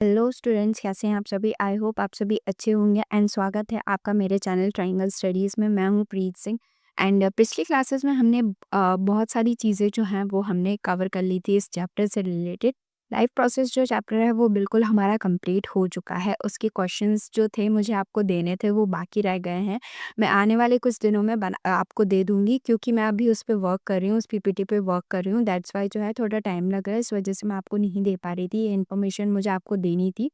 Hello students, कैसे हैं आप सभी। आई होप आप सभी अच्छे होंगे एंड स्वागत है आपका मेरे चैनल ट्रायंगल स्टडीज़ में। मैं हूं प्रीत सिंह एंड पिछली क्लासेस में हमने बहुत सारी चीज़ें जो हैं वो हमने कवर कर ली थी इस चैप्टर से रिलेटेड। लाइफ प्रोसेस जो चैप्टर है वो बिल्कुल हमारा कंप्लीट हो चुका है। उसके क्वेश्चंस जो थे मुझे आपको देने थे वो बाकी रह गए हैं। मैं आने वाले कुछ दिनों में आपको दे दूंगी, क्योंकि मैं अभी उस पर वर्क कर रही हूँ, उस पीपीटी पे वर्क कर रही हूँ। दैट्स वाई जो है थोड़ा टाइम लग रहा है, इस वजह से मैं आपको नहीं दे पा रही थी। ये इन्फॉर्मेशन मुझे आपको देनी थी।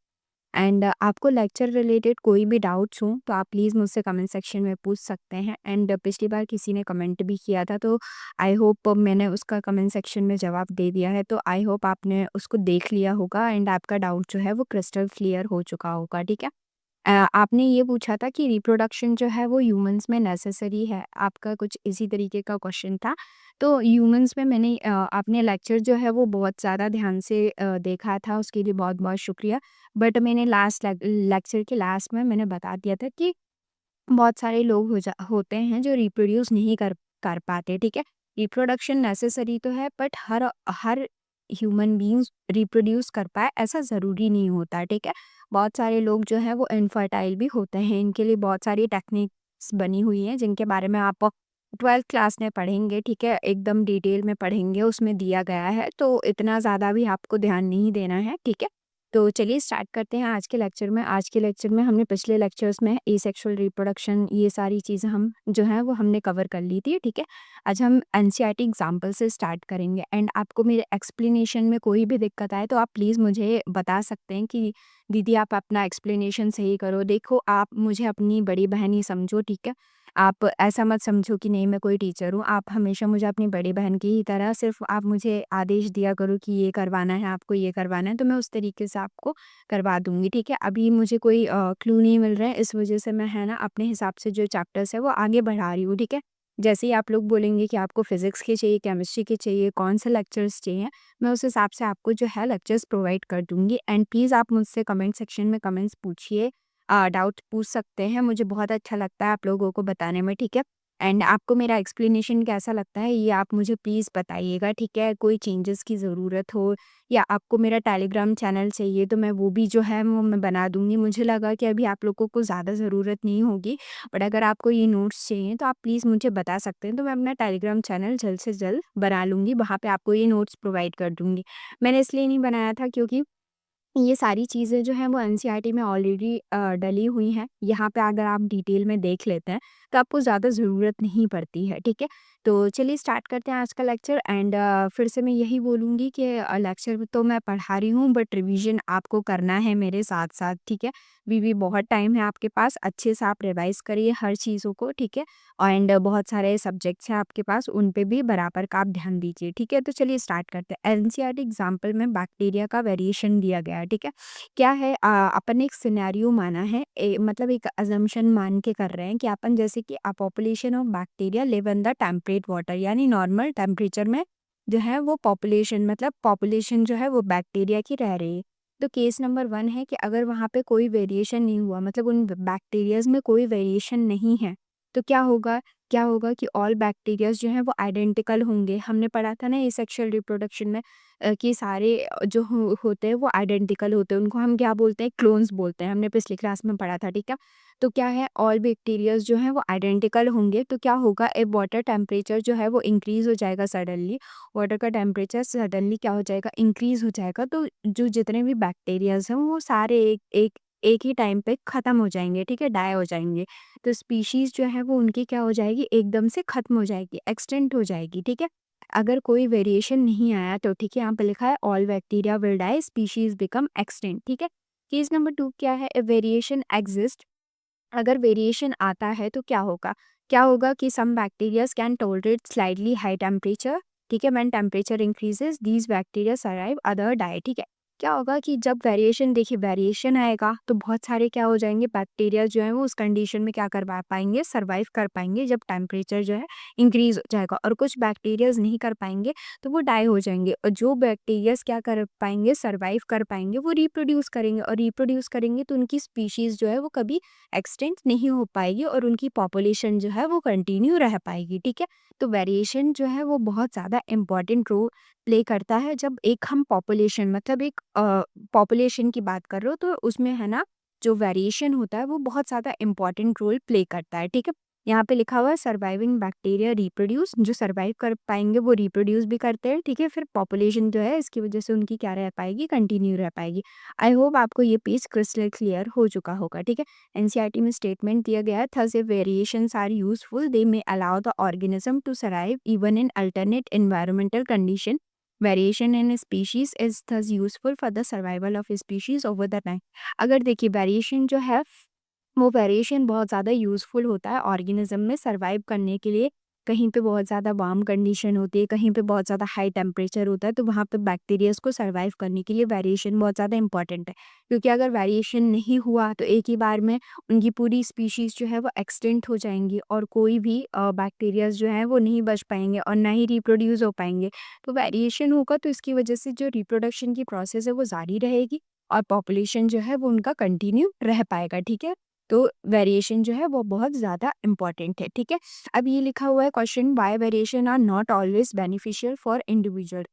एंड आपको लेक्चर रिलेटेड कोई भी डाउट्स हो तो आप प्लीज़ मुझसे कमेंट सेक्शन में पूछ सकते हैं। एंड पिछली बार किसी ने कमेंट भी किया था, तो आई होप मैंने उसका कमेंट सेक्शन में जवाब दे दिया है। तो आई होप आपने उसको देख लिया होगा एंड आपका डाउट जो है वो क्रिस्टल क्लियर हो चुका होगा, ठीक है। आपने ये पूछा था कि रिप्रोडक्शन जो है वो ह्यूमंस में नेसेसरी है, आपका कुछ इसी तरीके का क्वेश्चन था। तो ह्यूमंस में मैंने आपने लेक्चर जो है वो बहुत ज़्यादा ध्यान से देखा था, उसके लिए बहुत बहुत शुक्रिया। बट मैंने लास्ट लेक्चर के लास्ट में मैंने बता दिया था कि बहुत सारे लोग होते हैं जो रिप्रोड्यूस नहीं कर कर पाते, ठीक है। रिप्रोडक्शन नेसेसरी तो है, but her her human beings reproduce कर पाए ऐसा ज़रूरी नहीं होता, ठीक है। बहुत सारे लोग जो है वो इनफर्टाइल भी होते हैं। इनके लिए बहुत सारी टेक्निक्स बनी हुई हैं जिनके बारे में आप 12th क्लास में पढ़ेंगे, ठीक है। एकदम डिटेल में पढ़ेंगे, उसमें दिया गया है, तो इतना ज़्यादा भी आपको ध्यान नहीं देना है, ठीक है। तो चलिए स्टार्ट करते हैं आज के लेक्चर में। आज के लेक्चर में हमने पिछले लेक्चर्स में एसेक्सुअल रिप्रोडक्शन, ये सारी चीज़ें हम जो है वो हमने कवर कर ली थी, ठीक है। आज हम एनसीईआरटी एग्जाम्पल से स्टार्ट करेंगे एंड आपको मेरे एक्सप्लेनेशन में कोई भी दिक्कत आए तो आप प्लीज़ मुझे बता सकते हैं कि दीदी आप अपना एक्सप्लेनेशन सही करो। देखो, आप मुझे अपनी बड़ी बहन ही समझो, ठीक है। आप ऐसा मत समझो कि नहीं मैं कोई टीचर हूँ। आप हमेशा मुझे अपनी बड़ी बहन की ही तरह सिर्फ़ आप मुझे आदेश दिया करो कि ये करवाना है, आपको ये करवाना है, तो मैं उस तरीके से आपको करवा दूँगी, ठीक है। अभी मुझे कोई क्लू नहीं मिल रहा है, इस वज़ह से मैं है ना अपने हिसाब से जो चैप्टर्स है वो आगे बढ़ा रही हूँ, ठीक है। जैसे ही आप लोग बोलेंगे कि आपको फ़िज़िक्स के चाहिए, केमिस्ट्री के चाहिए, कौन से लेक्चर्स चाहिए, मैं उस हिसाब से आपको जो है लेक्चर्स प्रोवाइड कर दूँगी। एंड प्लीज़ आप मुझसे कमेंट सेक्शन में कमेंट्स पूछिए, डाउट पूछ सकते हैं। मुझे बहुत अच्छा लगता है आप लोगों को बताने में, ठीक है। एंड आपको मेरा एक्सप्लेनेशन कैसा लगता है ये आप मुझे प्लीज़ बताइएगा, ठीक है। कोई चेंजेस की ज़रूरत हो या आपको मेरा टेलीग्राम चैनल चाहिए तो मैं वो भी जो है वो मैं बना दूँगी। मुझे लगा कि अभी आप लोगों को ज़्यादा ज़रूरत नहीं होगी, बट अगर आपको ये नोट्स चाहिए तो आप प्लीज़ मुझे बता सकते हैं, तो मैं अपना टेलीग्राम चैनल जल्द से जल्द बना लूँगी, वहाँ पे आपको ये नोट्स प्रोवाइड कर दूँगी। मैंने इसलिए नहीं बनाया था क्योंकि ये सारी चीज़ें जो हैं वो एनसीईआरटी में ऑलरेडी डली हुई हैं। यहाँ पे अगर आप डिटेल में देख लेते हैं तो आपको ज़्यादा ज़रूरत नहीं पड़ती है, ठीक है। तो चलिए स्टार्ट करते हैं आज का लेक्चर। एंड फिर से मैं यही बोलूँगी कि लेक्चर तो मैं पढ़ा रही हूँ, बट रिवीजन आपको करना है मेरे साथ-साथ, ठीक है। अभी भी बहुत टाइम है आपके पास, अच्छे से आप रिवाइज़ करिए हर चीज़ों को, ठीक है। एंड बहुत सारे सब्जेक्ट्स हैं आपके पास, उन पे भी बराबर का आप ध्यान दीजिए, ठीक है। तो चलिए स्टार्ट करते हैं। एनसीईआरटी एग्जाम्पल में बैक्टीरिया का वेरिएशन दिया गया है, ठीक है। क्या है, अपन एक सिनेरियो माना है, मतलब एक अजम्पशन मान के कर रहे हैं कि अपन जैसे कि a population of bacteria live in the temperate water, यानी नॉर्मल टेम्परेचर में जो है वो पॉपुलेशन, मतलब पॉपुलेशन जो है वो बैक्टीरिया की रह रही है। तो केस नंबर 1 है कि अगर वहाँ पे कोई वेरिएशन नहीं हुआ, मतलब उन बैक्टीरियाज़ में कोई वेरिएशन नहीं है, तो क्या होगा कि ऑल बैक्टीरियाज़ जो हैं वो आइडेंटिकल होंगे। हमने पढ़ा था ना एसेक्सुअल रिप्रोडक्शन में कि सारे जो होते हैं वो आइडेंटिकल होते हैं, उनको हम क्या बोलते हैं, क्लोन्स बोलते हैं। हमने पिछली क्लास में पढ़ा था, ठीक है। तो क्या है, ऑल बैक्टीरियाज जो हैं वो आइडेंटिकल होंगे, तो क्या होगा, ए वाटर टेम्परेचर जो है वो इंक्रीज हो जाएगा सडनली। वाटर का टेम्परेचर सडनली क्या हो जाएगा, इंक्रीज हो जाएगा। तो जो जितने भी बैक्टीरियाज हैं वो सारे एक ही टाइम पे खत्म हो जाएंगे, ठीक है, डाई हो जाएंगे। तो स्पीशीज जो है वो उनकी क्या हो जाएगी, एकदम से खत्म हो जाएगी, एक्सटेंट हो जाएगी, ठीक है। अगर कोई वेरिएशन नहीं आया तो ठीक है, यहाँ पे लिखा है all bacteria will die, species become extent, ठीक है। केस नंबर 2 क्या है, वेरिएशन एग्जिस्ट। अगर वेरिएशन आता है तो क्या होगा कि some bacterias can tolerate slightly high temperature, ठीक है। When temperature increases these bacteria survive, other die, ठीक है। क्या होगा कि जब वेरिएशन, देखिए वेरिएशन आएगा तो बहुत सारे क्या हो जाएंगे, बैक्टीरिया जो है वो उस कंडीशन में क्या करवा पाएंगे, सर्वाइव कर पाएंगे जब टेम्परेचर जो है इंक्रीज हो जाएगा, और कुछ बैक्टीरियाज नहीं कर पाएंगे तो वो डाई हो जाएंगे। और जो बैक्टीरियाज क्या कर पाएंगे, सर्वाइव कर पाएंगे, वो रिप्रोड्यूस करेंगे, और रिप्रोड्यूस करेंगे तो उनकी स्पीशीज जो है वो कभी एक्सटेंट नहीं हो पाएगी और उनकी पॉपुलेशन जो है वो कंटिन्यू रह पाएगी, ठीक है। तो वेरिएशन जो है वो बहुत ज़्यादा इम्पॉर्टेंट रोल प्ले करता है जब एक हम पॉपुलेशन मतलब एक पॉपुलेशन की बात कर रहे हो तो उसमें है ना जो वेरिएशन होता है वो बहुत ज़्यादा इम्पोर्टेंट रोल प्ले करता है, ठीक है। यहाँ पे लिखा हुआ है सर्वाइविंग बैक्टीरिया रिप्रोड्यूस, जो सर्वाइव कर पाएंगे वो रिप्रोड्यूस भी करते हैं, ठीक है। फिर पॉपुलेशन जो है इसकी वजह से उनकी क्या रह पाएगी, कंटिन्यू रह पाएगी। आई होप आपको ये पेज क्रिस्टल क्लियर हो चुका होगा, ठीक है। एनसीईआरटी में स्टेटमेंट दिया गया है, thus if variations are useful they may allow the organism to survive even in alternate environmental condition. Variation in species is thus useful for the survival of species over the time. अगर देखिए variation जो है वो variation बहुत ज़्यादा useful होता है organism में सर्वाइव करने के लिए। कहीं पे बहुत ज़्यादा वार्म कंडीशन होती है, कहीं पे बहुत ज़्यादा हाई टेम्परेचर होता है, तो वहाँ पे बैक्टीरियाज़ को सर्वाइव करने के लिए वेरिएशन बहुत ज़्यादा इंपॉर्टेंट है। क्योंकि अगर वेरिएशन नहीं हुआ तो एक ही बार में उनकी पूरी स्पीशीज़ जो है वो एक्सटिंक्ट हो जाएंगी और कोई भी बैक्टीरियाज़ जो हैं वो नहीं बच पाएंगे और ना ही रिप्रोड्यूस हो पाएंगे। तो वेरिएशन होगा तो इसकी वजह से जो रिप्रोडक्शन की प्रोसेस है वो जारी रहेगी और पॉपुलेशन जो है वो उनका कंटिन्यू रह पाएगा, ठीक है। तो वेरिएशन जो है वो बहुत ज़्यादा इम्पॉर्टेंट है, ठीक है। अब ये लिखा हुआ है question, why variation are not always beneficial for individual.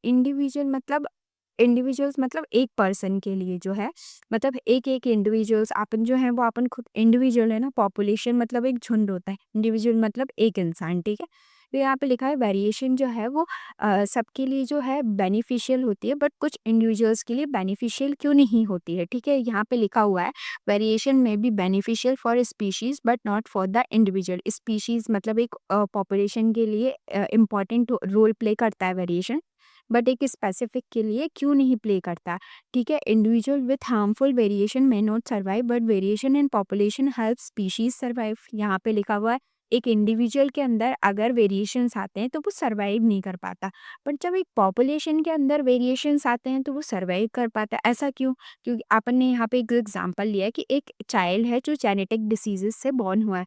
Individuals मतलब एक पर्सन के लिए जो है, मतलब एक एक इंडिविजुअल्स अपन जो है वो अपन खुद इंडिविजुअल है ना, पॉपुलेशन मतलब एक झुंड होता है, इंडिविजुअल मतलब एक इंसान, ठीक है। तो यहाँ पे लिखा है वेरिएशन जो है वो सबके लिए जो है बेनिफिशियल होती है, बट कुछ इंडिविजुअल्स के लिए बेनिफिशियल क्यों नहीं होती है, ठीक है। यहाँ पे लिखा हुआ है वेरिएशन में be beneficial for species but not for the individual. Species मतलब एक पॉपुलेशन के लिए इम्पॉर्टेंट रोल प्ले करता है वेरिएशन, बट एक स्पेसिफिक के लिए क्यों नहीं प्ले करता, ठीक है। Individual with harmful variation may not survive but variation in population help species survive. यहाँ पे लिखा हुआ है एक इंडिविजुअल के अंदर अगर वेरिएशंस आते हैं तो वो सर्वाइव नहीं कर पाता, बट जब एक पॉपुलेशन के अंदर वेरिएशंस आते हैं तो वो सर्वाइव कर पाता है। ऐसा क्यों? क्योंकि आपन ने यहाँ पे एक एग्जांपल लिया है कि एक चाइल्ड है जो जेनेटिक डिसीजेस से बॉर्न हुआ है।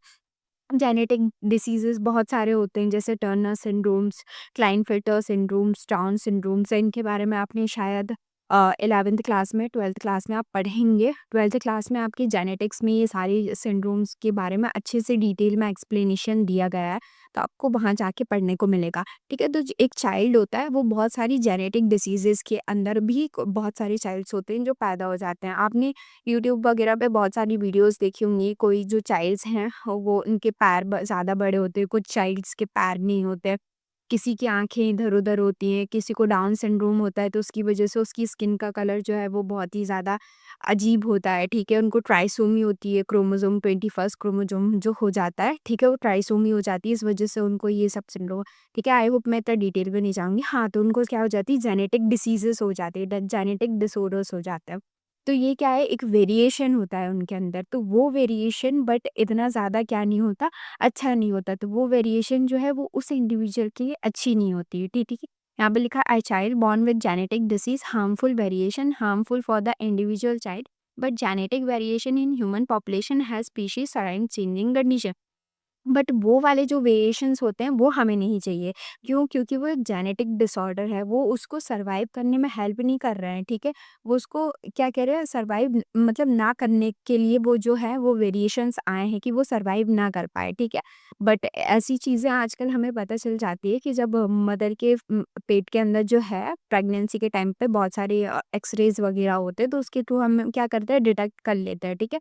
जेनेटिक डिसीजेस बहुत सारे होते हैं जैसे Turner syndromes, Klinefelter syndromes, down syndromes, इनके बारे में आपने शायद 11th क्लास में 12th क्लास में आप पढ़ेंगे। 12th क्लास में आपकी जेनेटिक्स में ये सारी सिंड्रोम्स के बारे में अच्छे से डिटेल में एक्सप्लेनेशन दिया गया है, तो आपको वहाँ जाके पढ़ने को मिलेगा, ठीक है। तो एक चाइल्ड होता है वो बहुत सारी जेनेटिक डिसीजेस के अंदर भी बहुत सारे चाइल्ड्स होते हैं जो पैदा हो जाते हैं। आपने यूट्यूब वगैरह पे बहुत सारी वीडियोस देखी होंगी, कोई जो चाइल्ड्स हैं वो उनके पैर ज़्यादा बड़े होते हैं, कुछ चाइल्ड्स के पैर नहीं होते, किसी की आंखें इधर उधर होती हैं, किसी को डाउन सिंड्रोम होता है तो उसकी वजह से उसकी स्किन का कलर जो है वो बहुत ही ज़्यादा अजीब होता है, ठीक है। उनको ट्राइसोमी होती है, क्रोमोसोम 21 क्रोमोसोम जो हो जाता है, ठीक है, वो ट्राइसोमी हो जाती है, इस वजह से उनको ये सब सिंड्रोम, ठीक है। आई होप मैं इतना डिटेल में नहीं जाऊँगी। हाँ, तो उनको क्या हो जाती है, जेनेटिक डिसीज़ेज़ हो जाती है, ड जेनेटिक डिसऑर्डर्स हो जाते हैं। तो ये क्या है, एक वेरिएशन होता है उनके अंदर, तो वो वेरिएशन बट इतना ज़्यादा क्या नहीं होता, अच्छा नहीं होता, तो वो वेरिएशन जो है वो उस इंडिविजुअल के लिए अच्छी नहीं होती है, ठीक है। यहाँ पे लिखा है, child born with genetic disease harmful variation harmful for the individual child but genetic variation in human population has species surround changing condition. But वो वाले जो वेरिएशंस होते हैं वो हमें नहीं चाहिए। क्यों? क्योंकि वो एक जेनेटिक डिसऑर्डर है, वो उसको सर्वाइव करने में हेल्प नहीं कर रहे हैं, ठीक है? वो उसको क्या कह रहे हैं, सर्वाइव मतलब ना करने के लिए वो जो है वो वेरिएशंस आए हैं कि वो सर्वाइव ना कर पाए, ठीक है? बट ऐसी चीज़ें आजकल हमें पता चल जाती है कि जब मदर के पेट के अंदर जो है प्रेगनेंसी के टाइम पे बहुत सारे एक्स-रेज़ वगैरह होते हैं, तो उसके थ्रू हम क्या करते हैं, डिटेक्ट कर लेते हैं, ठीक है?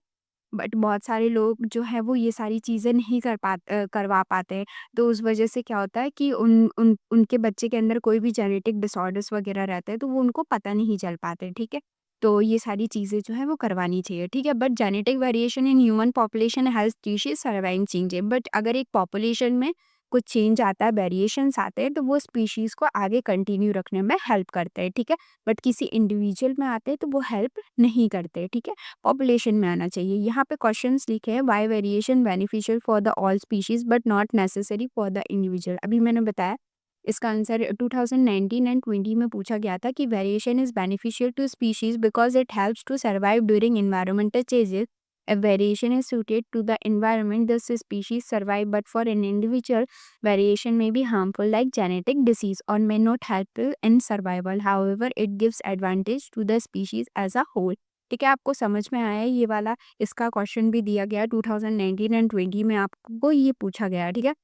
बट बहुत सारे लोग जो है वो ये सारी चीज़ें नहीं करवा पाते हैं। तो उस वजह से क्या होता है कि उनके बच्चे के अंदर कोई भी जेनेटिक डिसऑर्डर्स वगैरह रहते हैं तो वो उनको पता नहीं चल पाते, ठीक है? तो ये सारी चीज़ें जो है वो करवानी चाहिए, ठीक है? But genetic variation in human population has species surviving change है, बट अगर एक पॉपुलेशन में कुछ चेंज आता है, वेरिएशंस आते हैं, तो वो स्पीशीज़ को आगे कंटिन्यू रखने में हेल्प करते हैं, ठीक है? बट किसी इंडिविजुअल में आते हैं तो वो हेल्प नहीं करते, ठीक है? पॉपुलेशन में आना चाहिए। यहाँ पे क्वेश्चंस लिखे हैं, why variation beneficial for the all species but not necessary for the individual. अभी मैंने बताया इसका आंसर 2019 एंड 20 में पूछा गया था कि variation is beneficial to species because it helps to survive during environmental changes. If variation is suited to the environment, thus species survive. But for an individual, variation may be harmful, like genetic disease, or may not help in survival. However, it gives advantage to the species as a whole. ठीक है, आपको समझ में आया है ये वाला? इसका क्वेश्चन भी दिया गया 2019 एंड 20 में आपको ये पूछा गया, ठीक है।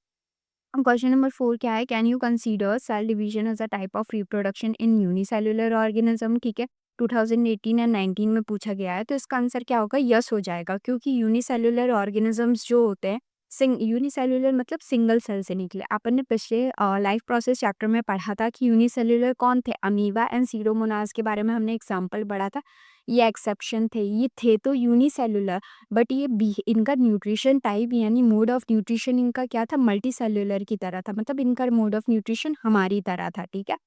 क्वेश्चन नंबर 4 क्या है, can you consider cell division as a type of reproduction in unicellular organism, ठीक है। 2018 एंड 19 में पूछा गया है, तो इसका आंसर क्या होगा, यस हो जाएगा, क्योंकि यूनिसेल्युलर ऑर्गेनिजम्स जो होते हैं, यूनिसेल्युलर मतलब सिंगल सेल से निकले। अपन ने पिछले लाइफ प्रोसेस चैप्टर में पढ़ा था कि यूनिसेल्युलर कौन थे, अमीबा एंड सीरोमोनास के बारे में हमने एग्जाम्पल पढ़ा था। ये एक्सेप्शन थे, ये थे तो यूनिसेल्युलर, बट ये इनका न्यूट्रिशन टाइप यानी मोड ऑफ न्यूट्रिशन इनका क्या था, मल्टी सेल्युलर की तरह था, मतलब इनका मोड ऑफ न्यूट्रिशन हमारी तरह था, ठीक है।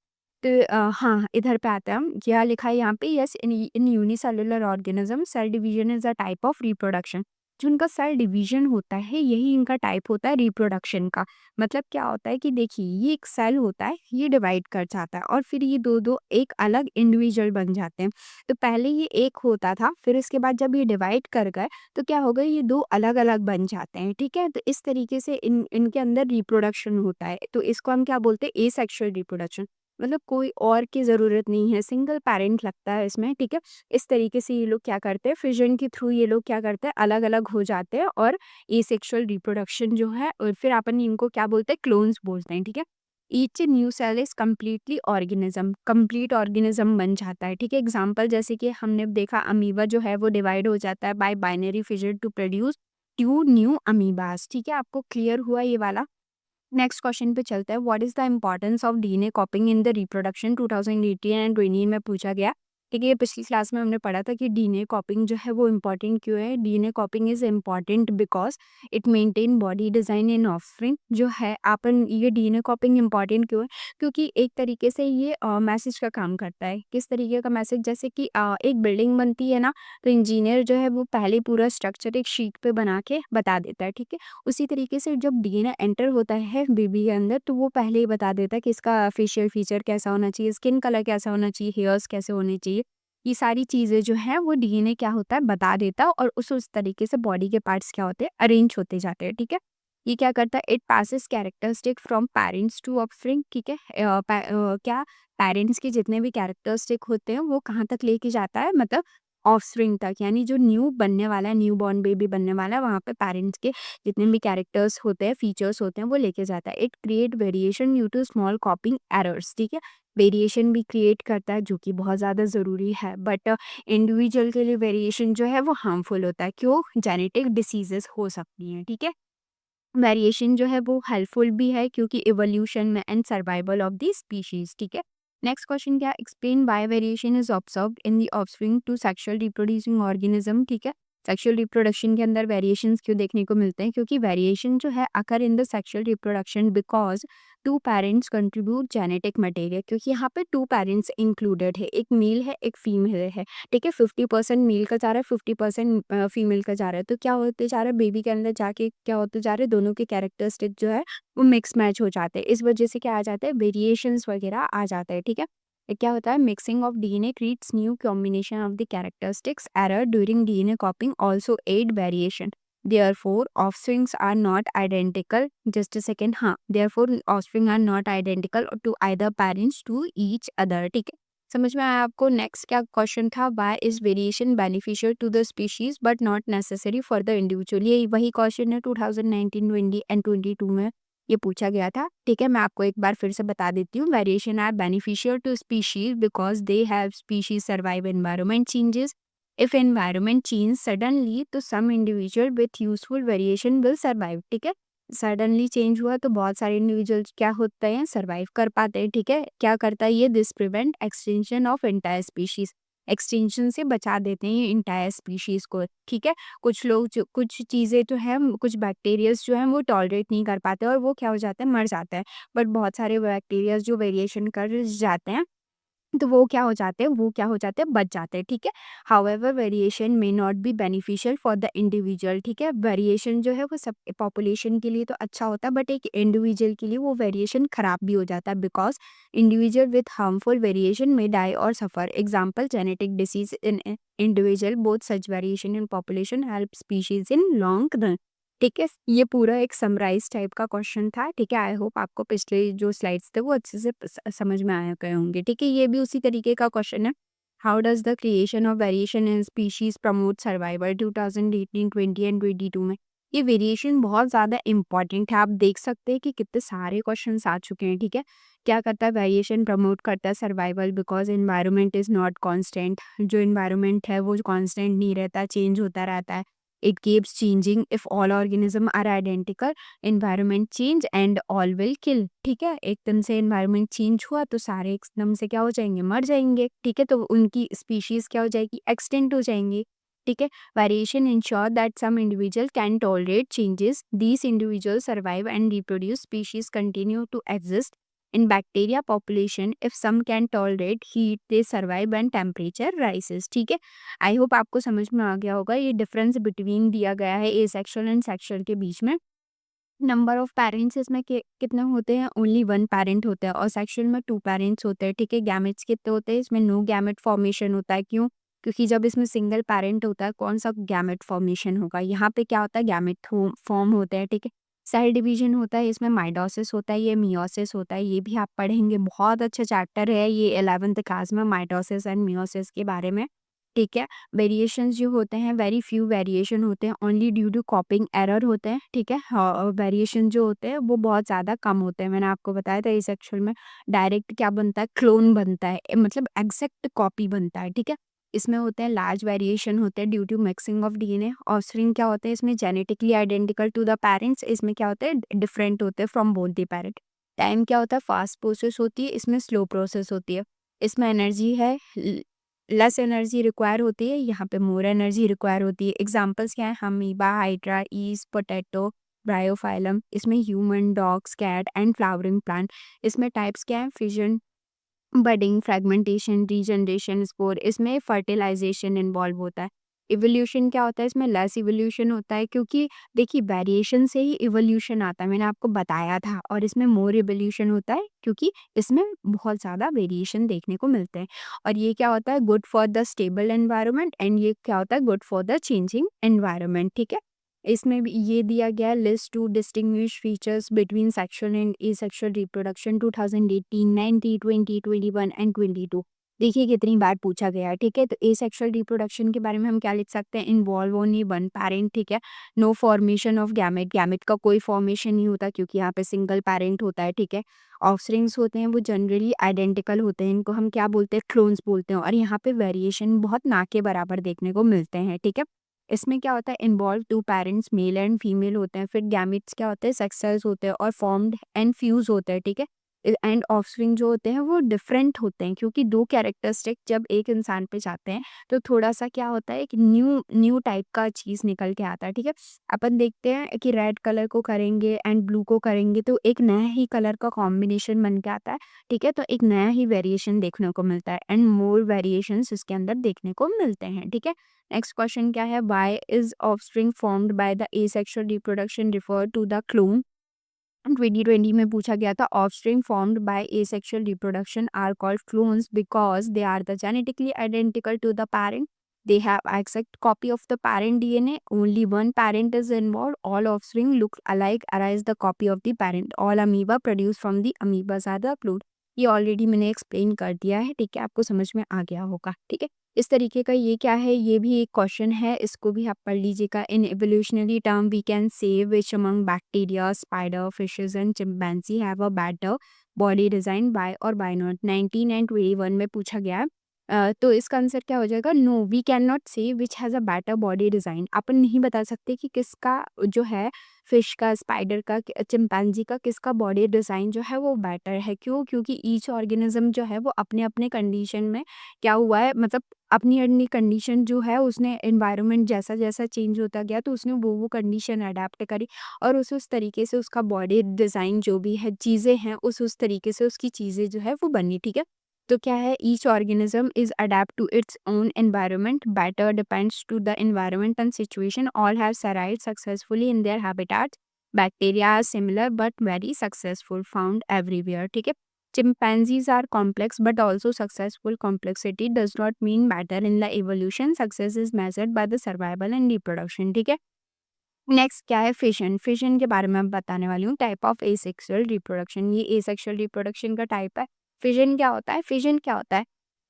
तो हाँ, इधर पे आते हैं हम, क्या लिखा है यहाँ पे, yes in in unicellular organism cell division is a type of reproduction. जो इनका सेल डिवीजन होता है यही इनका टाइप होता है रिप्रोडक्शन का। मतलब क्या होता है कि देखिए, ये एक सेल होता है, ये डिवाइड कर जाता है और फिर ये दो दो एक अलग इंडिविजुअल बन जाते हैं। तो पहले ये एक होता था, फिर इसके बाद जब ये डिवाइड कर गए तो क्या हो गया, ये दो अलग अलग बन जाते हैं, ठीक है। तो इस तरीके से इनके अंदर रिप्रोडक्शन होता है, तो इसको हम क्या बोलते हैं, एसेक्सुअल रिप्रोडक्शन। मतलब कोई और की ज़रूरत नहीं है, सिंगल पेरेंट लगता है इसमें, ठीक है। इस तरीके से ये लोग क्या करते हैं, फिजन के थ्रू ये लोग क्या करते हैं, अलग अलग हो जाते हैं और एसेक्सुअल रिप्रोडक्शन जो है, और फिर अपन इनको क्या बोलते हैं, क्लोन्स बोलते हैं, ठीक है। Each new cell is completely organism, complete organism बन जाता है, ठीक है। एग्जाम्पल जैसे कि हमने देखा, अमीबा जो है वो डिवाइड हो जाता है by binary fission to produce two new amoebas, ठीक है। आपको क्लियर हुआ ये वाला। नेक्स्ट क्वेश्चन पे चलते हैं, what is the importance of DNA कॉपिंग in the reproduction, 2018 and 20 में पूछा गया। ठीक है, ये पिछली क्लास में हमने पढ़ा था कि डीएनए कॉपिंग जो है वो इम्पॉर्टेंट क्यों है। DNA कॉपिंग is important because it maintain body design in offspring जो है। अपन ये डीएनए कॉपिंग इम्पॉर्टेंट क्यों है, क्योंकि एक तरीके से ये मैसेज का काम करता है। किस तरीके का मैसेज, जैसे कि एक बिल्डिंग बनती है ना, तो इंजीनियर जो है वो पहले पूरा स्ट्रक्चर एक शीट पे बना के बता देता है, ठीक है। उसी तरीके से जब डीएनए एंटर होता है बेबी के अंदर, तो वो पहले ही बता देता है कि इसका फेशियल फीचर कैसा होना चाहिए, स्किन कलर कैसा होना चाहिए, हेयर्स कैसे होने चाहिए। ये सारी चीज़ें जो हैं वो डीएनए क्या होता है बता देता है, और उस तरीके से बॉडी के पार्ट्स क्या होते हैं, अरेंज होते जाते हैं, ठीक है। ये क्या करता है, it passes characteristic from parents to offspring, ठीक है। क्या पेरेंट्स के जितने भी कैरेक्टरिस्टिक होते हैं वो कहाँ तक लेके जाता है, मतलब ऑफस्प्रिंग तक, यानी जो न्यू बनने वाला है, न्यू बॉर्न बेबी बनने वाला है, वहाँ पे पेरेंट्स के जितने भी कैरेक्टर्स होते हैं, फीचर्स होते हैं, वो लेके जाता है। It create variation due to small copying errors, ठीक है। वेरिएशन भी क्रिएट करता है जो कि बहुत ज़्यादा ज़रूरी है, बट इंडिविजुअल के लिए वेरिएशन जो है वो हार्मफुल होता है। क्यों, जेनेटिक डिसीजेस हो सकती हैं, ठीक है। वेरिएशन जो है वो हेल्पफुल भी है क्योंकि इवोल्यूशन में and survival of the species, ठीक है। नेक्स्ट क्वेश्चन क्या, explain why variation is observed in the offspring to sexual reproducing organism, ठीक है। सेक्सुअल रिप्रोडक्शन के अंदर वेरिएशंस क्यों देखने को मिलते हैं, क्योंकि वेरिएशन जो है occur in the sexual reproduction because two parents contribute genetic material, क्योंकि यहाँ पे टू पेरेंट्स इंक्लूडेड है, एक मेल है एक फीमेल है, ठीक है। 50% मेल का जा रहा है, 50% फीमेल का जा रहा है, तो क्या होते जा रहा है, बेबी के अंदर जाके क्या होते जा रहे हैं, दोनों के कैरेक्टरिस्टिक जो है वो मिक्स मैच हो जाते हैं। इस वजह से क्या आ जाता है, वेरिएशंस वगैरह आ जाता है, ठीक है। ये क्या होता है, mixing of DNA creates new combination of the characteristics, error during DNA copying also add variation. Therefore, offsprings are not identical. Just a second, हाँ, therefore offspring are not identical to either parents to each other, ठीक है। समझ में आया आपको। Next क्या question था, why is variation beneficial to the species but not necessary for the individual. ये वही क्वेश्चन है 2019, 20 एंड 22 में ये पूछा गया था, ठीक है। मैं आपको एक बार फिर से बता देती हूँ, variation are beneficial to species because they have species survive environment changes. If environment change suddenly तो some individual with useful variation will survive, ठीक है। सडनली चेंज हुआ तो बहुत सारे इंडिविजुअल्स क्या होते हैं, सर्वाइव कर पाते हैं, ठीक है। क्या करता है ये, this prevent extension of entire species, extension से बचा देते हैं ये इंटायर स्पीशीज को, ठीक है। कुछ लोग जो कुछ चीज़ें जो है, कुछ बैक्टीरियाज जो हैं वो टॉलरेट नहीं कर पाते और वो क्या हो जाते हैं, मर जाते हैं। बट बहुत सारे बैक्टीरियाज जो वेरिएशन कर जाते हैं तो वो क्या हो जाते हैं, बच जाते हैं, ठीक है। However variation may not be beneficial for the individual, ठीक है। वेरिएशन जो है वो सब पॉपुलेशन के लिए तो अच्छा होता है, बट एक इंडिविजुअल के लिए वो वेरिएशन खराब भी हो जाता है because individual with harmful variation may die और suffer. Example, genetic disease in individual, both such variation in population help species in long run, ठीक है। ये पूरा एक समराइज टाइप का क्वेश्चन था, ठीक है। आई होप आपको पिछले जो स्लाइड्स थे वो अच्छे से समझ में आया गए होंगे, ठीक है। ये भी उसी तरीके का क्वेश्चन है, how does the creation of variation in species promote survival, 2018, 20 and 22 में ये वेरिएशन बहुत ज़्यादा इम्पॉर्टेंट है। आप देख सकते हैं कि कितने सारे क्वेश्चंस आ चुके हैं, ठीक है। क्या करता है वेरिएशन, प्रमोट करता है survival because environment is not constant. जो एनवायरनमेंट है वो कांस्टेंट नहीं रहता, चेंज होता रहता है। It keeps changing if all organism are identical, environment change and all will kill, ठीक है। एकदम से एनवायरनमेंट चेंज हुआ तो सारे एकदम से क्या हो जाएंगे, मर जाएंगे, ठीक है। तो उनकी स्पीशीज क्या हो जाएगी, एक्सटेंट हो जाएंगी, ठीक है। Variation ensure that some individual can tolerate changes. These individuals survive and reproduce. Species continue to exist. In bacteria population, if some can tolerate heat, they survive when temperature rises. ठीक है। I hope आपको समझ में आ गया होगा। ये difference between दिया गया है एसेक्सुअल एंड सेक्सुअल के बीच में। नंबर ऑफ पेरेंट्स इसमें कितने होते हैं, ओनली वन पेरेंट होता है, और सेक्सुअल में टू पेरेंट्स होते हैं, ठीक है। गैमेट्स कितने होते हैं, इसमें नो गैमेट फॉर्मेशन होता है। क्यों? क्योंकि जब इसमें सिंगल पेरेंट होता है कौन सा गैमेट फॉर्मेशन होगा, यहाँ पे क्या होता है, गैमेट फॉर्म होते हैं, ठीक है। सेल डिवीजन होता है, इसमें माइटोसिस होता है, ये मियोसिस होता है। ये भी आप पढ़ेंगे, बहुत अच्छा चैप्टर है ये 11th क्लास में, माइटोसिस एंड मियोसिस के बारे में, ठीक है। वेरिएशंस जो होते हैं, वेरी फ्यू वेरिएशन होते हैं, only due to copying error होते हैं, ठीक है। वेरिएशन जो होते हैं वो बहुत ज़्यादा कम होते हैं। मैंने आपको बताया था इस एक्चुअल में डायरेक्ट क्या बनता है, क्लोन बनता है, मतलब एग्जैक्ट कॉपी बनता है, ठीक है। इसमें होते हैं लार्ज वेरिएशन होते हैं due to mixing of DNA. Offspring क्या होते हैं, इसमें genetically identical to the parents, इसमें क्या होते हैं, डिफरेंट होते हैं from both the parent. Time क्या होता है, फास्ट प्रोसेस होती है, इसमें स्लो प्रोसेस होती है। इसमें एनर्जी है, लेस एनर्जी रिक्वायर होती है, यहाँ पे मोर एनर्जी रिक्वायर होती है। एग्जांपल्स क्या है, amoeba, hydra, yeast, potato, bryophyllum. इसमें human, dogs, cat and flowering plant. इसमें टाइप्स क्या है, fission, budding, fragmentation, regeneration, spore. इसमें फर्टिलाइजेशन इन्वॉल्व होता है। इवोल्यूशन क्या होता है, इसमें लेस इवोल्यूशन होता है, क्योंकि देखिए वेरिएशन से ही इवोल्यूशन आता है, मैंने आपको बताया था। और इसमें मोर इवोल्यूशन होता है क्योंकि इसमें बहुत ज़्यादा वेरिएशन देखने को मिलते हैं। और ये क्या होता है, good for the stable environment, and ये क्या होता है, good for the changing environment, ठीक है। इसमें भी ये दिया गया है list to distinguish features between sexual and asexual reproduction 2018, 90, 20, 21 and 22। देखिए कितनी बार पूछा गया है, ठीक है। तो एसेक्सुअल रिप्रोडक्शन के बारे में हम क्या लिख सकते हैं, इन्वॉल्व ओनली वन पेरेंट, ठीक है। No formation of gamete, gamete का कोई फॉर्मेशन नहीं होता क्योंकि यहाँ पे सिंगल पेरेंट होता है, ठीक है। ऑफस्प्रिंग्स होते हैं वो जनरली आइडेंटिकल होते हैं, इनको हम क्या बोलते हैं, क्लोन्स बोलते हैं। और यहाँ पे वेरिएशन बहुत ना के बराबर देखने को मिलते हैं, ठीक है। इसमें क्या होता है, involve two parents, male and female होते हैं। फिर गैमेट्स क्या होते हैं, सेक्स सेल्स होते हैं और फॉर्म्ड एंड फ्यूज होते हैं, ठीक है। एंड ऑफस्प्रिंग जो होते हैं वो डिफरेंट होते हैं, क्योंकि दो कैरेक्टरिस्टिक जब एक इंसान पे जाते हैं तो थोड़ा सा क्या होता है, एक न्यू न्यू टाइप का चीज़ निकल के आता है, ठीक है। अपन देखते हैं कि रेड कलर को करेंगे एंड ब्लू को करेंगे तो एक नया ही कलर का कॉम्बिनेशन बन के आता है, ठीक है। तो एक नया ही वेरिएशन देखने को मिलता है, एंड मोर वेरिएशंस इसके अंदर देखने को मिलते हैं, ठीक है। नेक्स्ट क्वेश्चन क्या है, why is offspring formed by the asexual reproduction refer to the clone. 2020 में पूछा गया था, offspring formed by asexual reproduction are called clones because they are the genetically identical to the parent, they have exact copy of the parent DNA, only one parent is involved, all offspring look alike, arise the copy of the parent, all amoeba produced from the amoebas are the clone। ये already मैंने explain कर दिया है, ठीक है, आपको समझ में आ गया होगा, ठीक है। इस तरीके का ये क्या है, ये भी एक क्वेश्चन है, इसको भी आप पढ़ लीजिएगा। In evolutionary term we can say which among bacteria, spider, fishes and chimpanzee have a better body design, why or why not. 19 and 21 में पूछा गया है। तो इसका आंसर क्या हो जाएगा, no we can not say which has a better body design. अपन नहीं बता सकते कि किसका जो है, फिश का, स्पाइडर का, चिंपैंजी का, किसका बॉडी डिज़ाइन जो है वो बेटर है। क्यों? क्योंकि ईच ऑर्गेनिज्म जो है वो अपने अपने कंडीशन में क्या हुआ है, मतलब अपनी अपनी कंडीशन जो है उसने, एनवायरनमेंट जैसा जैसा चेंज होता गया तो उसने वो कंडीशन अडेप्ट करी, और उस तरीके से उसका बॉडी डिज़ाइन जो भी है, चीज़ें हैं, उस तरीके से उसकी चीज़ें जो है वो बनी, ठीक है। तो क्या है, each organism is adept to its own environment, better depends to the environment and situation, all have survived successfully in their habitats, bacteria are similar but very successful, found everywhere, ठीक है। Chimpanzees are complex but also successful. Complexity does not mean better in the evolution. Success is measured by the survival and reproduction, ठीक है। Next क्या है, fission. Fission के बारे में मैं बताने वाली हूँ, टाइप ऑफ एसेक्सुअल रिप्रोडक्शन। ये एसेक्सुअल रिप्रोडक्शन का टाइप है। फिजन क्या होता है, फिजन क्या होता है,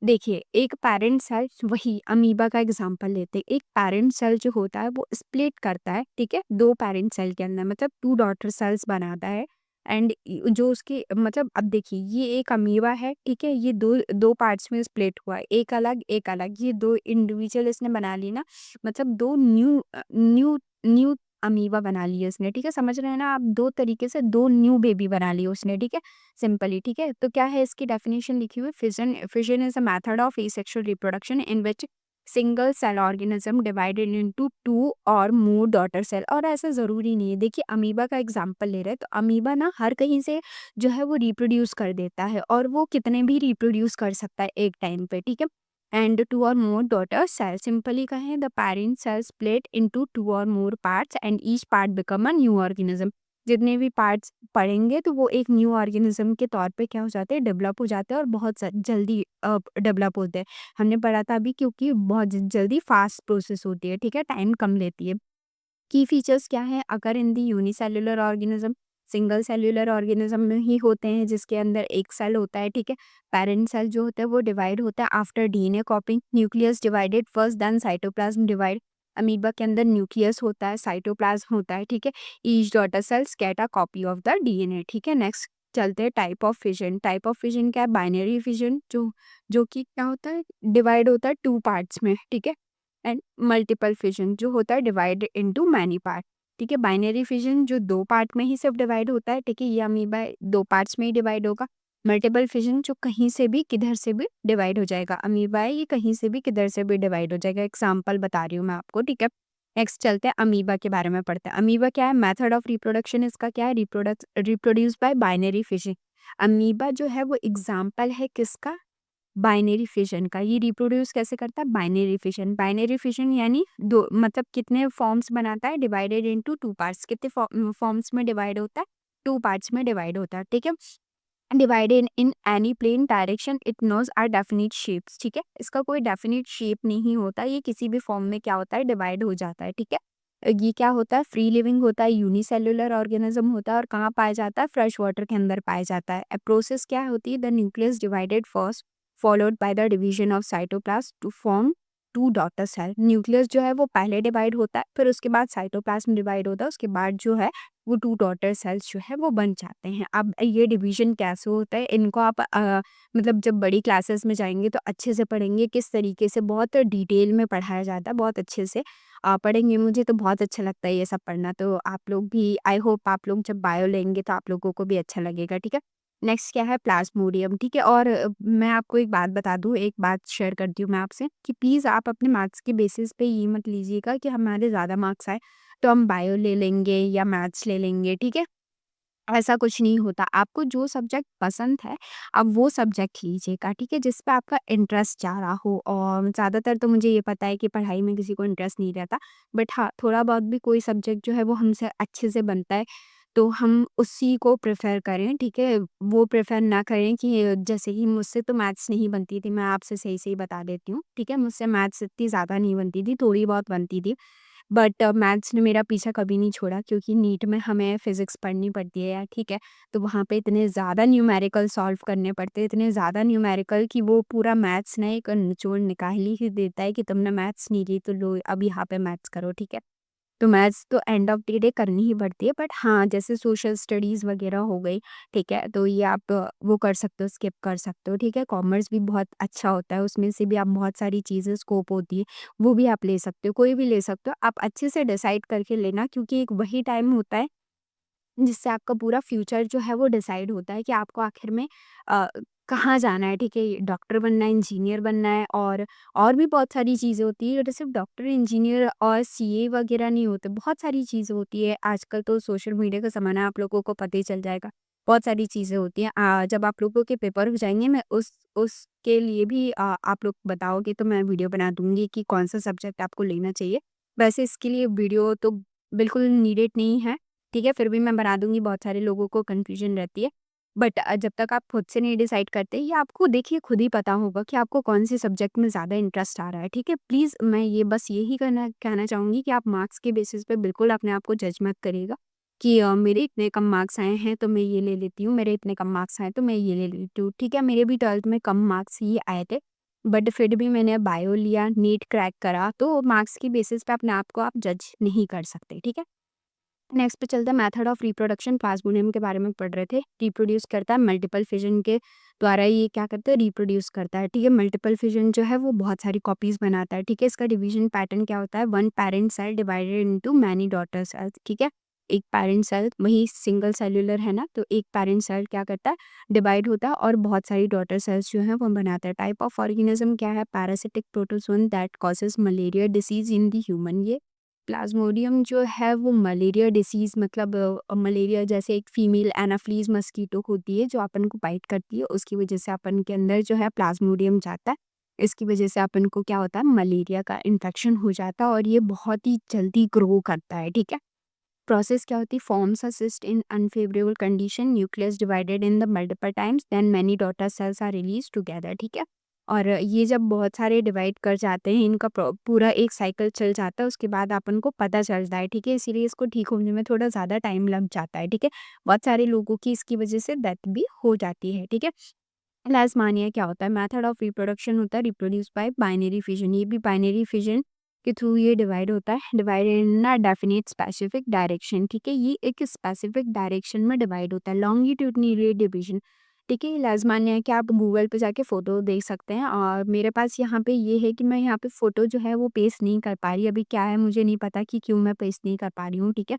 देखिए, एक पैरेंट सेल वही अमीबा का एग्ज़ाम्पल लेते हैं। एक पैरेंट सेल जो होता है वो स्प्लिट करता है, ठीक है? 2 पैरेंट सेल के अंदर मतलब 2 डॉटर सेल्स बनाता है एंड जो उसके मतलब अब देखिए ये एक अमीबा है, ठीक है? ये 2 पार्ट्स में स्प्लिट हुआ है, एक अलग, एक अलग। ये 2 इंडिविजुअल इसने बना ली ना मतलब 2 न्यू अमीबा बना ली है इसने, ठीक है? समझ रहे हैं ना आप? 2 तरीके से 2 न्यू बेबी बना लिए उसने, ठीक है? सिंपली, ठीक है? तो क्या है इसकी डेफिनेशन लिखी हुई fission fission is a method of asexual reproduction in which single cell organism divided into 2 और मोर डॉटर सेल। और ऐसा ज़रूरी नहीं है, देखिए अमीबा का एग्जांपल ले रहे हैं तो अमीबा ना हर कहीं से जो है वो रिप्रोड्यूस कर देता है और वो कितने भी रिप्रोड्यूस कर सकता है एक टाइम पे, ठीक है? एंड 2 और मोर डॉटर सेल सिंपली कहें the parent cell split into 2 और more parts and each part become a new organism. जितने भी पार्ट्स पढ़ेंगे तो वो एक न्यू ऑर्गेनिज्म के तौर पे क्या हो जाते हैं डेवलप हो जाते हैं और बहुत जल्दी डेवलप होते हैं। हमने पढ़ा था अभी क्योंकि बहुत जल्दी फास्ट प्रोसेस होती है, ठीक है, टाइम कम लेती है। की फीचर्स क्या है अगर in the unicellular organism single cellular organism में ही होते हैं जिसके अंदर एक सेल होता है, ठीक है। पेरेंट सेल जो होता है वो डिवाइड होता है after DNA copying, nucleus divided first then cytoplasm divide. Amoeba के अंदर न्यूक्लियस होता है, साइटोप्लाज्म होता है, ठीक है। Each daughter cells get a copy of the DNA, ठीक है। नेक्स्ट चलते हैं type of fission. Type of fission क्या है? बाइनरी फिजन, जो कि क्या होता है डिवाइड होता है 2 पार्ट्स में, ठीक है। एंड मल्टीपल फिजन जो होता है डिवाइड इनटू मैनी पार्ट, ठीक है। बाइनरी फिजन जो 2 पार्ट में ही सिर्फ डिवाइड होता है, ठीक है, ये अमीबा 2 पार्ट्स में ही डिवाइड होगा। मल्टीपल फिजन जो कहीं से भी किधर से भी डिवाइड हो जाएगा, अमीबा है ये कहीं से भी किधर से भी डिवाइड हो जाएगा। एग्जाम्पल बता रही हूँ मैं आपको, ठीक है। नेक्स्ट चलते हैं अमीबा के बारे में पढ़ते हैं। अमीबा क्या है? मेथड ऑफ रिप्रोडक्शन इसका क्या है? Reproduce by binary fishing. Amoeba जो है वो एग्जाम्पल है किसका? बाइनरी फिशन का। ये रिप्रोड्यूस कैसे करता है? Binary fission. बाइनरी फिशन यानी दो मतलब कितने फॉर्म्स बनाता है? Divided into 2 parts. कितने फॉर्म्स में डिवाइड होता है? 2 पार्ट्स में डिवाइड होता है, ठीक है। Divided in any plane direction it knows are definite shapes, ठीक है। इसका कोई डेफिनिट शेप नहीं होता, ये किसी भी फॉर्म में क्या होता है? डिवाइड हो जाता है, ठीक है। ये क्या होता है? फ्री लिविंग होता है, यूनिसेल्युलर ऑर्गेनिज्म होता है और कहाँ पाया जाता है? फ्रेश वाटर के अंदर पाया जाता है। प्रोसेस क्या होती है? The nucleus divided first followed by the division of cytoplasm to form 2 daughter cell. Nucleus जो है वो पहले डिवाइड होता है, फिर उसके बाद साइटोप्लाज्म डिवाइड होता है, उसके बाद जो है वो 2 डॉटर सेल्स जो है वो बन जाते हैं। अब ये डिवीजन कैसे होता है इनको आप मतलब जब बड़ी क्लासेस में जाएँगे तो अच्छे से पढ़ेंगे किस तरीके से, बहुत डिटेल में पढ़ाया जाता है, बहुत अच्छे से पढ़ेंगे। मुझे तो बहुत अच्छा लगता है ये सब पढ़ना, तो आप लोग भी आई होप आप लोग जब बायो लेंगे तो आप लोगों को भी अच्छा लगेगा, ठीक है। नेक्स्ट क्या है? प्लाज्मोडियम, ठीक है। और मैं आपको एक बात बता दूँ, एक बात शेयर करती हूँ मैं आपसे कि प्लीज़ आप अपने मार्क्स के बेसिस पे ये मत लीजिएगा कि हमारे ज़्यादा मार्क्स आए तो हम बायो ले लेंगे या मैथ्स ले लेंगे, ठीक है? ऐसा कुछ नहीं होता। आपको जो सब्जेक्ट पसंद है, आप वो सब्जेक्ट लीजिएगा, ठीक है? जिस पे आपका इंटरेस्ट जा रहा हो। और ज़्यादातर तो मुझे ये पता है कि पढ़ाई में किसी को इंटरेस्ट नहीं रहता। बट हाँ, थोड़ा बहुत भी कोई सब्जेक्ट जो है वो हमसे अच्छे से बनता है, तो हम उसी को प्रेफ़र करें, ठीक है? वो प्रेफ़र ना करें कि जैसे कि मुझसे तो मैथ्स नहीं बनती थी, मैं आपसे सही-सही बता देती हूँ, ठीक है? मुझसे मैथ्स इतनी ज़्यादा नहीं बनती थी, थोड़ी बहुत बनती थी। बट मैथ्स ने मेरा पीछा कभी नहीं छोड़ा क्योंकि नीट में हमें फिज़िक्स पढ़नी पड़ती है यार, ठीक है? तो वहाँ पे इतने ज़्यादा न्यूमेरिकल सॉल्व करने पड़ते हैं, इतने ज़्यादा न्यूमेरिकल कि वो पूरा मैथ्स ना एक निचोड़ निकाल ही देता है कि तुमने मैथ्स नहीं ली तो लो अब यहाँ पे मैथ्स करो, ठीक है? तो मैथ्स तो एंड ऑफ द डे करनी ही पड़ती है, बट हाँ, जैसे सोशल स्टडीज़ वगैरह हो गई, ठीक है? तो ये आप वो कर सकते हो, स्किप कर सकते हो, ठीक है? कॉमर्स भी बहुत अच्छा होता है, उसमें से भी आप बहुत सारी चीज़ें स्कोप होती है, वो भी आप ले सकते हो, कोई भी ले सकते हो। आप अच्छे से डिसाइड करके लेना क्योंकि एक वही टाइम होता है जिससे आपका पूरा फ्यूचर जो है वो डिसाइड होता है कि आपको आखिर में अ, कहाँ जाना है, ठीक है? डॉक्टर बनना है, इंजीनियर बनना है और भी बहुत सारी चीज़ें होती हैं, तो सिर्फ डॉक्टर, इंजीनियर और सीए वगैरह नहीं होते, बहुत सारी चीज़ें होती है। आजकल तो सोशल मीडिया का ज़माना है, आप लोगों को पता ही चल जाएगा। बहुत सारी चीज़ें होती हैं। जब आप लोगों के पेपर हो जाएँगे मैं उसके लिए भी आप लोग बताओगे तो मैं वीडियो बना दूँगी कि कौन-सा सब्जेक्ट आपको लेना चाहिए। वैसे इसके लिए वीडियो तो बिल्कुल नीडेड नहीं है। ठीक है, फिर भी मैं बना दूँगी, बहुत सारे लोगों को कन्फ्यूज़न रहती है। बट जब तक आप खुद से नहीं डिसाइड करते, ये आपको देखिए खुद ही पता होगा कि आपको कौन-से सब्जेक्ट में ज़्यादा इंटरेस्ट आ रहा है, ठीक है? प्लीज़ मैं ये बस यही कहना चाहूँगी कि आप मार्क्स के बेसिस पे बिल्कुल अपने आप को जज मत करिएगा कि मेरे इतने कम मार्क्स आए हैं तो मैं ये ले लेती हूँ, मेरे इतने कम मार्क्स आए तो मैं ये ले लेती हूँ, ठीक है? मेरे भी 12th में कम मार्क्स ही आए थे, बट फिर भी मैंने बायो लिया, नीट क्रैक करा, तो मार्क्स की बेसिस पे अपने आप को आप जज नहीं कर सकते, ठीक है? नेक्स्ट पे चलते हैं मेथड ऑफ रिप्रोडक्शन। प्लाज्मोडियम के बारे में पढ़ रहे थे। रिप्रोड्यूस करता है मल्टीपल फिजन के द्वारा, ये क्या करता है, रिप्रोड्यूस करता है, ठीक है? मल्टीपल फिजन जो है वो बहुत सारी कॉपीज बनाता है, ठीक है? इसका डिवीजन पैटर्न क्या होता है, one parent cell divided into many daughter cells, ठीक है? एक पेरेंट सेल, वही सिंगल सेल्यूलर है ना, तो एक पेरेंट सेल क्या करता है, डिवाइड होता है और बहुत सारी डॉटर सेल्स जो है वो बनाता है। टाइप ऑफ ऑर्गेनिज्म क्या है, parasitic protozoan that causes malaria disease in the human. ये प्लाज्मोडियम जो है वो मलेरिया डिसीज़, मतलब मलेरिया जैसे एक फीमेल एनाफ्लीज मस्कीटो होती है जो अपन को बाइट करती है, उसकी वजह से अपन के अंदर जो है प्लाज्मोडियम जाता है। इसकी वजह से अपन को क्या होता है, मलेरिया का इन्फेक्शन हो जाता है और ये बहुत ही जल्दी ग्रो करता है, ठीक है? प्रोसेस क्या होती है, forms assist in unfavourable condition, nucleus divided in the multiple times, then many daughter cells are release together, ठीक है? और ये जब बहुत सारे डिवाइड कर जाते हैं, इनका पूरा एक साइकिल चल जाता है, उसके बाद अपन को पता चलता है, ठीक है? इसीलिए इसको ठीक होने में थोड़ा ज़्यादा टाइम लग जाता है, ठीक है? बहुत सारे लोगों की इसकी वजह से डेथ भी हो जाती है, ठीक है? लैज़मानिया क्या होता है, मेथड ऑफ रिप्रोडक्शन होता है रिप्रोड्यूस बाय बाइनरी फिजन। ये भी बाइनरी फिजन के थ्रू ये डिवाइड होता है, divide in a definite specific direction, ठीक है? ये एक स्पेसिफिक डायरेक्शन में डिवाइड होता है, लॉन्गिट्यूडनली डिवीजन, ठीक है? ये लाज़मानिया कि आप गूगल पे जाके फ़ोटो देख सकते हैं, और मेरे पास यहाँ पे ये है कि मैं यहाँ पे फ़ोटो जो है वो पेस्ट नहीं कर पा रही। अभी क्या है मुझे नहीं पता कि क्यों मैं पेस्ट नहीं कर पा रही हूँ, ठीक है?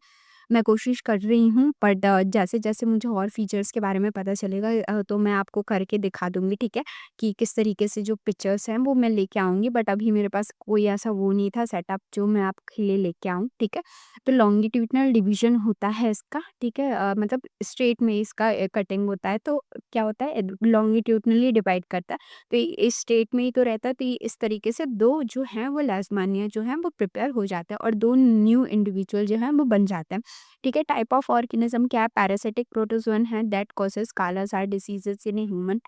मैं कोशिश कर रही हूँ, बट जैसे-जैसे मुझे और फीचर्स के बारे में पता चलेगा तो मैं आपको करके दिखा दूँगी, ठीक है? कि किस तरीके से जो पिक्चर्स हैं वो मैं लेके आऊँगी, बट अभी मेरे पास कोई ऐसा वो नहीं था सेटअप जो मैं आपके लिए लेके आऊँ, ठीक है? तो लॉन्गिट्यूडिनल डिवीज़न होता है इसका, ठीक है? मतलब स्ट्रेट में इसका कटिंग होता है, तो क्या होता है, लॉन्गिट्यूडिनली डिवाइड करता है। तो इस स्टेट में ही तो रहता है, तो ये इस तरीके से 2 जो हैं वो लाज़मानिया जो हैं वो प्रिपेयर हो जाते हैं और 2 न्यू इंडिविजुअल जो हैं वो बन जाते हैं। ठीक है? टाइप ऑफ ऑर्गेनिज्म क्या है, पैरासिटिक प्रोटोजोन है that causes kala-azar diseases in human,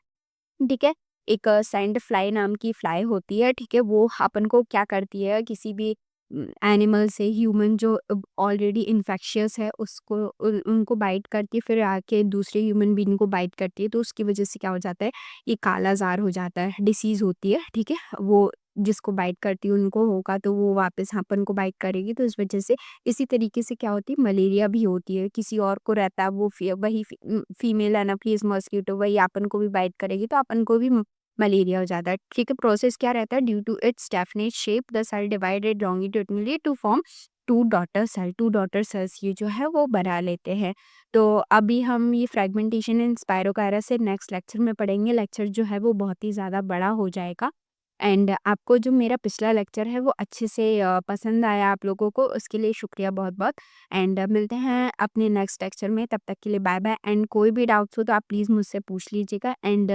ठीक है? एक सैंड फ्लाई नाम की फ्लाई होती है, ठीक है? वो अपन को क्या करती है, किसी भी एनिमल से ह्यूमन जो ऑलरेडी इन्फेक्शियस है उसको उनको बाइट करती है, फिर आके दूसरे ह्यूमन बीइंग को बाइट करती है, तो उसकी वजह से क्या हो जाता है, ये कालाजार हो जाता है, डिसीज़ होती है, ठीक है? वो जिसको बाइट करती है उनको होगा तो वो वापस अपन को बाइट करेगी, तो इस वजह से इसी तरीके से क्या होती है, मलेरिया भी होती है, किसी और को रहता है वो वही फीमेल एनाफिलीज मॉस्किटो वही अपन को भी बाइट करेगी, तो अपन को भी मलेरिया हो जाता है, ठीक है? प्रोसेस क्या रहता है, due to its definite shape the cell divided longitudinally to form two daughter cells ये जो है वो बना लेते हैं। तो अभी हम ये फ्रेगमेंटेशन इन स्पायरोकाइरा से नेक्स्ट लेक्चर में पढ़ेंगे। लेक्चर जो है वो बहुत ही ज़्यादा बड़ा हो जाएगा, एंड आपको जो मेरा पिछला लेक्चर है वो अच्छे से पसंद आया आप लोगों को, उसके लिए शुक्रिया बहुत-बहुत, एंड मिलते हैं अपने नेक्स्ट लेक्चर में, तब तक के लिए बाय बाय। एंड कोई भी डाउट्स हो तो आप प्लीज़ मुझसे पूछ लीजिएगा, एंड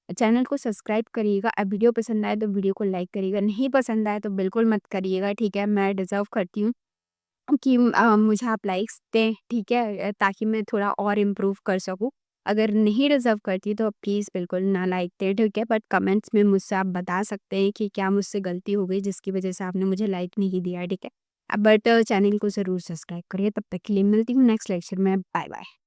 चैनल को सब्सक्राइब करिएगा। वीडियो पसंद आए तो वीडियो को लाइक करिएगा, नहीं पसंद आए तो बिल्कुल मत करिएगा, ठीक है? मैं डिज़र्व करती हूँ कि मुझे आप लाइक्स दें, ठीक है? ताकि मैं थोड़ा और इम्प्रूव कर सकूँ। अगर नहीं डिज़र्व करती तो प्लीज़ बिल्कुल ना लाइक दें, ठीक है? बट कमेंट्स में मुझसे आप बता सकते हैं कि क्या मुझसे गलती हो गई जिसकी वज़ह से आपने मुझे लाइक नहीं दिया, ठीक है? बट चैनल को ज़रूर सब्सक्राइब करिए। तब तक के लिए मिलती हूँ नेक्स्ट लेक्चर में। Bye bye.